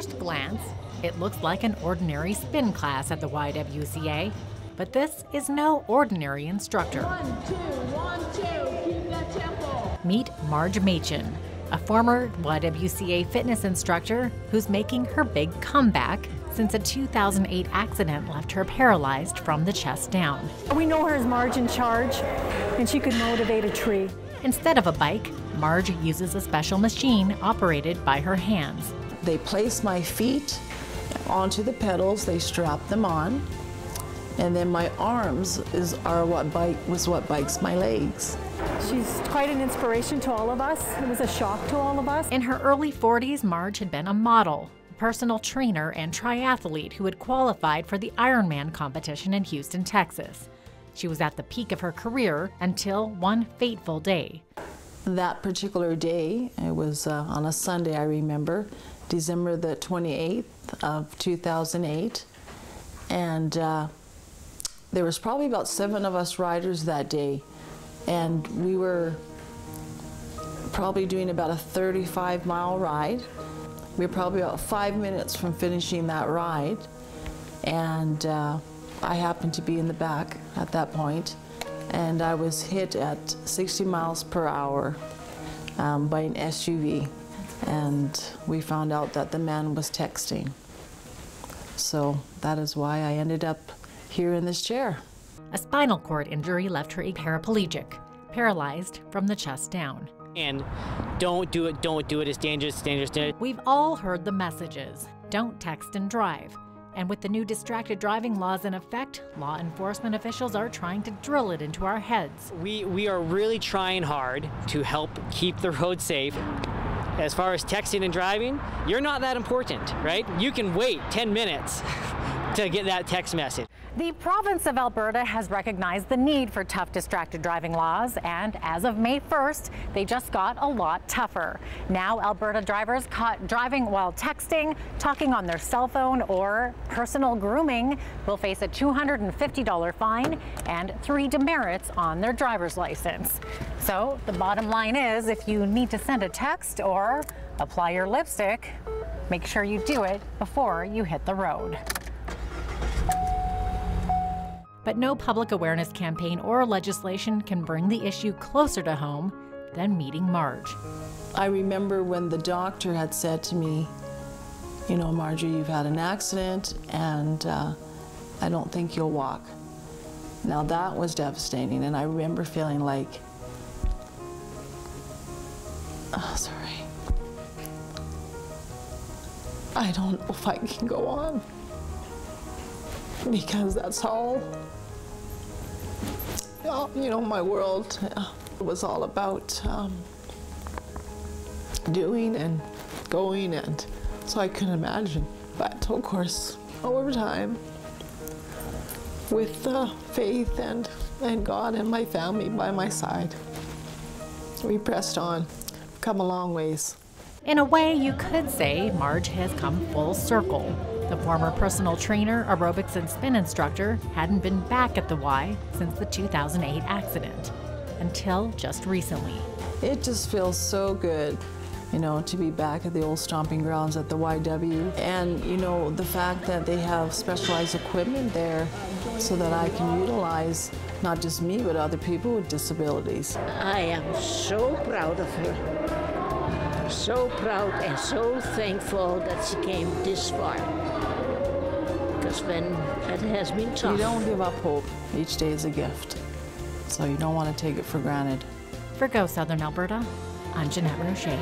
first glance, it looks like an ordinary spin class at the YWCA, but this is no ordinary instructor. 1, 2, 1, 2, keep that tempo. Meet Marj Machen, a former YWCA fitness instructor who's making her big comeback since a 2008 accident left her paralyzed from the chest down. We know her as Marge in charge, and she could motivate a tree. Instead of a bike, Marge uses a special machine operated by her hands. They place my feet onto the pedals, they strap them on, and then my arms are what bikes my legs. She's quite an inspiration to all of us. It was a shock to all of us. In her early 40s, Marge had been a model, personal trainer, and triathlete who had qualified for the Ironman competition in Houston, Texas. She was at the peak of her career until one fateful day. That particular day, it was on a Sunday, I remember, December the 28th of 2008, and there was probably about 7 of us riders that day, and we were probably doing about a 35-mile ride. We were probably about 5 minutes from finishing that ride, and I happened to be in the back at that point, and I was hit at 60 miles per hour by an SUV, and we found out that the man was texting. So that is why I ended up here in this chair. A spinal cord injury left her paraplegic, paralyzed from the chest down. And don't do it, it's dangerous, dangerous. We've all heard the messages. Don't text and drive. And with the new distracted driving laws in effect, law enforcement officials are trying to drill it into our heads. We are really trying hard to help keep the road safe. As far as texting and driving, you're not that important, right? You can wait 10 minutes to get that text message. The province of Alberta has recognized the need for tough distracted driving laws, and as of May 1st, they just got a lot tougher. Now Alberta drivers caught driving while texting, talking on their cell phone, or personal grooming will face a $250 fine and 3 demerits on their driver's license. So the bottom line is, if you need to send a text or apply your lipstick, make sure you do it before you hit the road. But no public awareness campaign or legislation can bring the issue closer to home than meeting Marge. I remember when the doctor had said to me, you know, Margie, you've had an accident and I don't think you'll walk. Now that was devastating, and I remember feeling like, oh, sorry, I don't know if I can go on, because that's all, you know, my world was all about doing and going, and so I couldn't imagine. But of course, over time, with faith and God and my family by my side, we pressed on, come a long ways. In a way, you could say Marge has come full circle. The former personal trainer, aerobics and spin instructor hadn't been back at the Y since the 2008 accident, until just recently. It just feels so good, you know, to be back at the old stomping grounds at the YW. And, you know, the fact that they have specialized equipment there so that I can utilize not just me, but other people with disabilities. I am so proud of her. So proud and so thankful that she came this far. Because when it has been tough. You don't give up hope. Each day is a gift. So you don't want to take it for granted. For Go Southern Alberta, I'm Jeannette Rocher.